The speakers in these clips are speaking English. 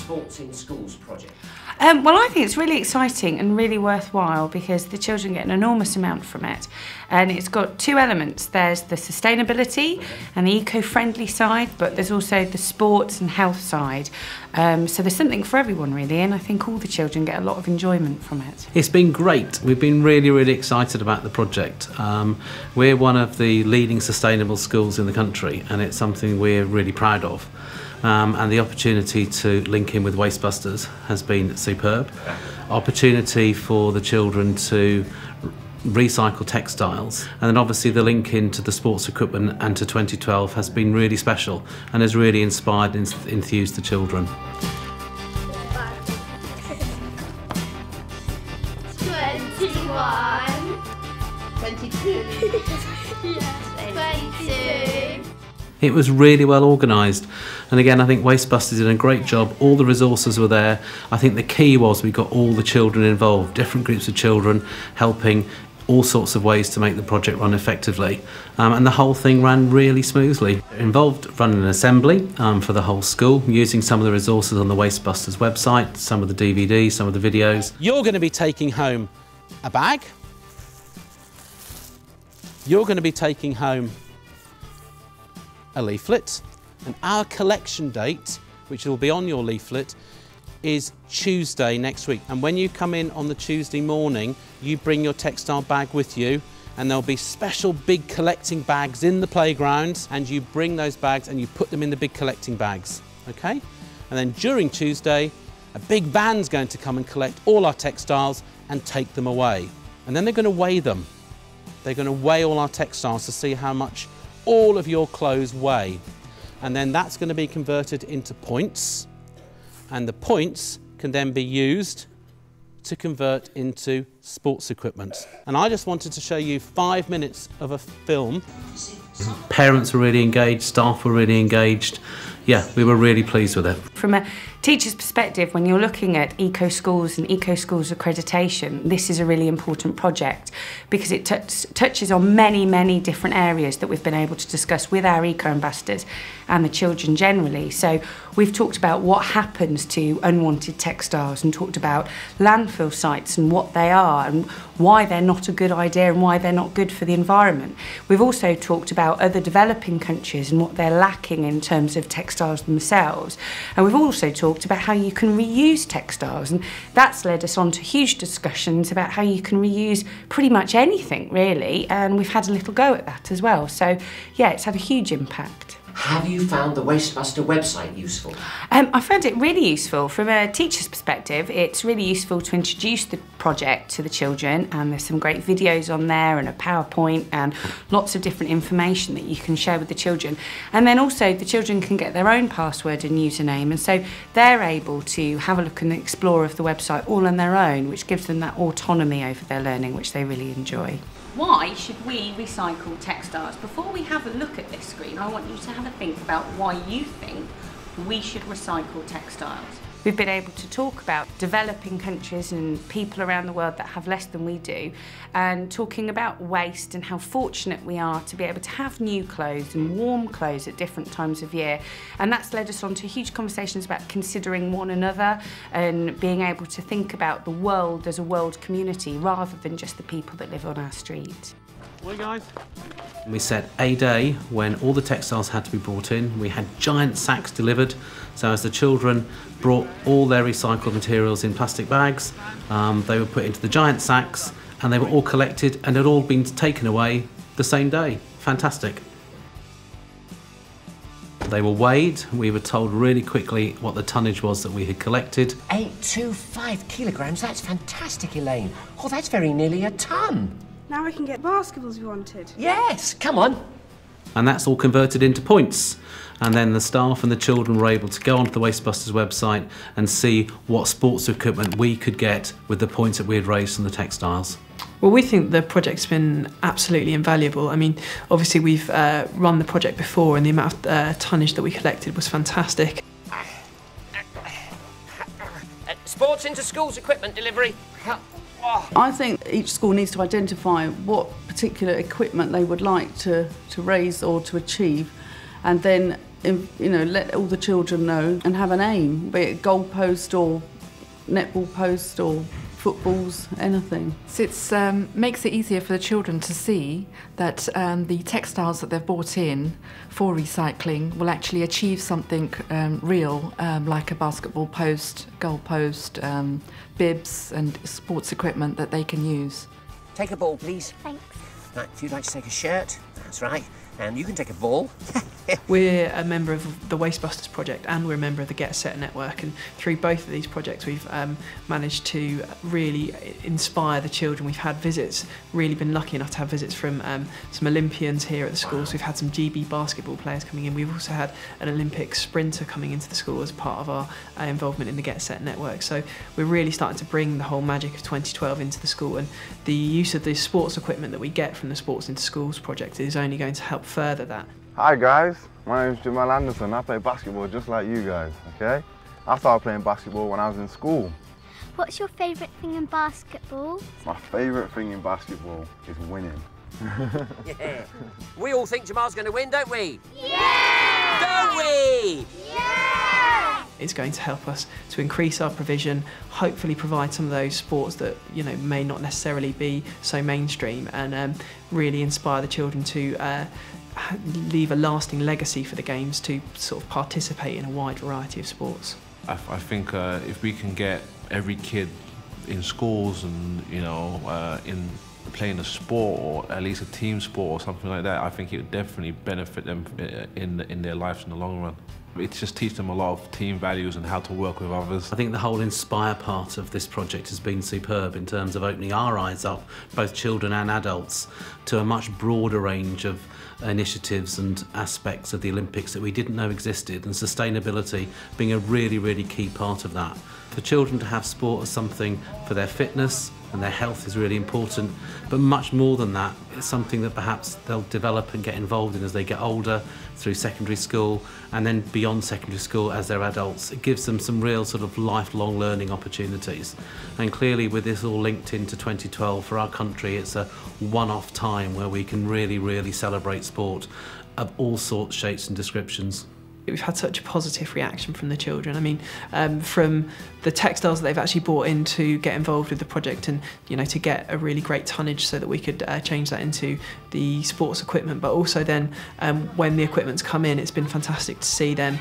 Sports in Schools project? Well, I think it's really exciting and really worthwhile because the children get an enormous amount from it. And it's got two elements. There's the sustainability and the eco-friendly side, but there's also the sports and health side. So there's something for everyone really, and I think all the children get a lot of enjoyment from it. It's been great. We've been really excited about the project. We're one of the leading sustainable schools in the country, and it's something we're really proud of. And the opportunity to link in with Wastebusters has been superb. Opportunity for the children to recycle textiles, and then obviously the link into the sports equipment and to 2012 has been really special and has really inspired and enthused the children. 21, 22, 22. It was really well organised, and again I think Wastebusters did a great job. All the resources were there. I think the key was we got all the children involved, different groups of children helping all sorts of ways to make the project run effectively, and the whole thing ran really smoothly. It involved running an assembly for the whole school, using some of the resources on the Wastebusters website, some of the DVDs, some of the videos. You're going to be taking home a bag. You're going to be taking home a leaflet, and our collection date, which will be on your leaflet, is Tuesday next week. And when you come in on the Tuesday morning, you bring your textile bag with you, and there'll be special big collecting bags in the playground, and you bring those bags and you put them in the big collecting bags, okay? And then during Tuesday, a big van's going to come and collect all our textiles and take them away. And then they're going to weigh them. They're going to weigh all our textiles to see how much all of your clothes weigh, and then that's going to be converted into points, and the points can then be used to convert into sports equipment. And I just wanted to show you 5 minutes of a film. Parents were really engaged, staff were really engaged. Yeah, we were really pleased with it. From a teacher's perspective, when you're looking at eco-schools and eco-schools accreditation, this is a really important project because it touches on many different areas that we've been able to discuss with our eco-ambassadors and the children generally. So we've talked about what happens to unwanted textiles and talked about landfill sites and what they are and why they're not a good idea and why they're not good for the environment. We've also talked about other developing countries and what they're lacking in terms of textiles themselves. And we've also talked about how you can reuse textiles, and that's led us on to huge discussions about how you can reuse pretty much anything really, and we've had a little go at that as well. So yeah, it's had a huge impact. Have you found the Wastebuster website useful? I found it really useful. From a teacher's perspective, it's really useful to introduce the project to the children, and there's some great videos on there and a PowerPoint and lots of different information that you can share with the children. And then also the children can get their own password and username, and so they're able to have a look and explore of the website all on their own, which gives them that autonomy over their learning, which they really enjoy. Why should we recycle textiles? Before we have a look at this screen, I want you to have a think about why you think we should recycle textiles. We've been able to talk about developing countries and people around the world that have less than we do, and talking about waste and how fortunate we are to be able to have new clothes and warm clothes at different times of year. And that's led us on to huge conversations about considering one another and being able to think about the world as a world community rather than just the people that live on our street. Hi guys. We set a day when all the textiles had to be brought in. We had giant sacks delivered, so as the children brought all their recycled materials in plastic bags, they were put into the giant sacks and they were all collected and had all been taken away the same day. Fantastic. They were weighed. We were told really quickly what the tonnage was that we had collected. 825 kilograms, that's fantastic, Elaine. Oh, that's very nearly a tonne. Now we can get basketballs we wanted. Yes, come on. And that's all converted into points. And then the staff and the children were able to go onto the Wastebusters website and see what sports equipment we could get with the points that we had raised from the textiles. Well, we think the project's been absolutely invaluable. I mean, obviously we've run the project before and the amount of tonnage that we collected was fantastic. Sports into schools equipment delivery. I think each school needs to identify what particular equipment they would like to raise or to achieve, and then you know, let all the children know and have an aim, be it goal post or netball post or footballs, anything. So it makes it easier for the children to see that the textiles that they've bought in for recycling will actually achieve something real, like a basketball post, goal post, bibs and sports equipment that they can use. Take a ball, please. Thanks. Right, if you'd like to take a shirt, that's right. And you can take a ball. We're a member of the Wastebusters project and we're a member of the Get Set network, and through both of these projects we've managed to really inspire the children. We've had visits, really been lucky enough to have visits from some Olympians here at the schools. We've had some GB basketball players coming in. We've also had an Olympic sprinter coming into the school as part of our involvement in the Get Set network. So we're really starting to bring the whole magic of 2012 into the school, and the use of the sports equipment that we get from the Sports into Schools project is only going to help further that. Hi guys, my name is Jamell Anderson. I play basketball just like you guys, okay? I started playing basketball when I was in school. What's your favourite thing in basketball? My favourite thing in basketball is winning. Yeah. We all think Jamell's going to win, don't we? Yeah! Don't we? Yeah! It's going to help us to increase our provision, hopefully provide some of those sports that, you know, may not necessarily be so mainstream, and really inspire the children to leave a lasting legacy for the games, to sort of participate in a wide variety of sports. I think if we can get every kid in schools and, you know, in playing a sport or at least a team sport or something like that, I think it would definitely benefit them in their lives in the long run. It just teaches them a lot of team values and how to work with others. I think the whole Inspire part of this project has been superb in terms of opening our eyes up, both children and adults, to a much broader range of initiatives and aspects of the Olympics that we didn't know existed, and sustainability being a really, really key part of that. For children to have sport as something for their fitness and their health is really important, but much more than that, it's something that perhaps they'll develop and get involved in as they get older, through secondary school, and then beyond secondary school as they're adults. It gives them some real sort of lifelong learning opportunities. And clearly with this all linked into 2012 for our country, it's a one-off time where we can really, really celebrate sport of all sorts, shapes and descriptions. We've had such a positive reaction from the children. I mean, from the textiles that they've actually bought in to get involved with the project, and, you know, to get a really great tonnage so that we could change that into the sports equipment, but also then when the equipment's come in, it's been fantastic to see them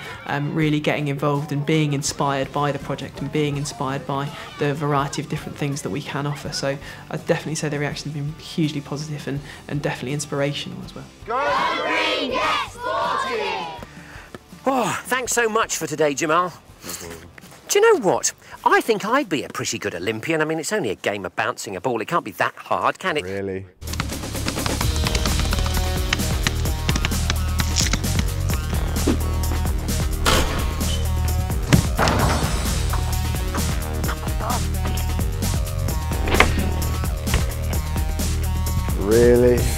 really getting involved and being inspired by the project and being inspired by the variety of different things that we can offer. So I'd definitely say the reaction's been hugely positive and definitely inspirational as well. Go Green, get sporty! Oh, thanks so much for today, Jamell. Do you know what? I think I'd be a pretty good Olympian. I mean, it's only a game of bouncing a ball. It can't be that hard, can it? Really? Really?